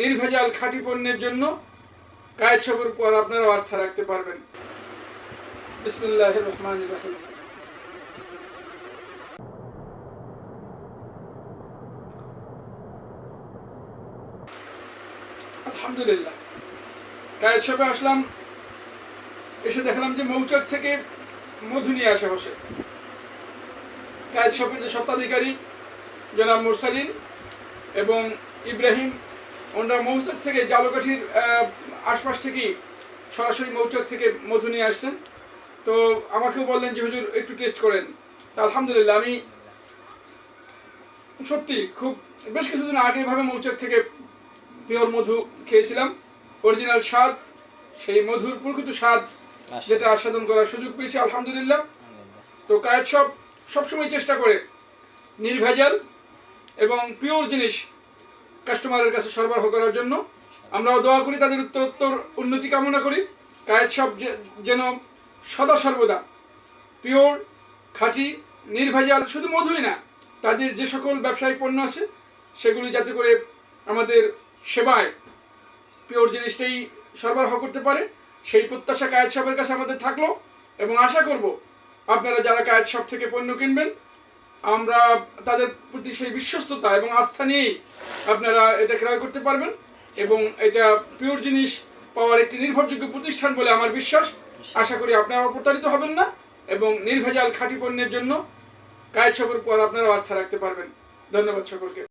নির্ভেজাল খাঁটি পণ্যের জন্য কায়েদ শপের উপর আপনারা আস্থা রাখতে পারবেন। বিসমিল্লাহির রহমানির রহিম। আলহামদুলিল্লাহ, কায়েদ শপে আসলাম, এসে দেখলাম যে মৌচাক থেকে মধু নিয়ে আসা হচ্ছে। কায়েদ শপের যে স্বত্বাধিকারী জনাব মুরসালিন এবং ইব্রাহিম, ওনারা মৌচাক থেকে জালকাঠির আশপাশ থেকেই সরাসরি মৌচাক থেকে মধু নিয়ে আসছেন। তো আমাকেও বললেন যে হুজুর একটু টেস্ট করেন। তা আলহামদুলিল্লাহ, আমি সত্যি খুব বেশ কিছুদিন আগে এভাবে মৌচাক থেকে পিওর মধু খেয়েছিলাম। অরিজিনাল স্বাদ, সেই মধুর প্রকৃত স্বাদ যেটা আস্বাদন করার সুযোগ পেয়েছি আলহামদুলিল্লাহ। তো কায়েদ শপ সবসময় চেষ্টা করে নির্ভেজাল এবং পিওর জিনিস কাস্টমারের কাছে সরবরাহ করার জন্য। আমরাও দোয়া করি, তাদের উত্তরোত্তর উন্নতি কামনা করি। কায়েদ শপ যেন সদা সর্বদা পিওর, খাঁটি, নির্ভেজাল, শুধু মধুই না, তাদের যে সকল ব্যবসায়িক পণ্য আছে সেগুলি যাতে করে আমাদের সেবায় পিওর জিনিসটাই সরবরাহ করতে পারে, সেই প্রত্যাশা কায়েদ শপের কাছে আমাদের থাকলো। এবং আশা করব আপনারা যারা কায়েদ শপ থেকে পণ্য কিনবেন, আমরা তাদের প্রতি সেই বিশ্বস্ততা এবং আস্থা নিয়েই আপনারা এটা ক্রয় করতে পারবেন। এবং এটা পিওর জিনিস পাওয়ার একটি নির্ভরযোগ্য প্রতিষ্ঠান বলে আমার বিশ্বাস। আশা করি আপনারা প্রতারিত হবেন না এবং নির্ভেজাল খাঁটি পণ্যের জন্য কায়েদ শপের উপর আপনারা আস্থা রাখতে পারবেন। ধন্যবাদ সকলকে।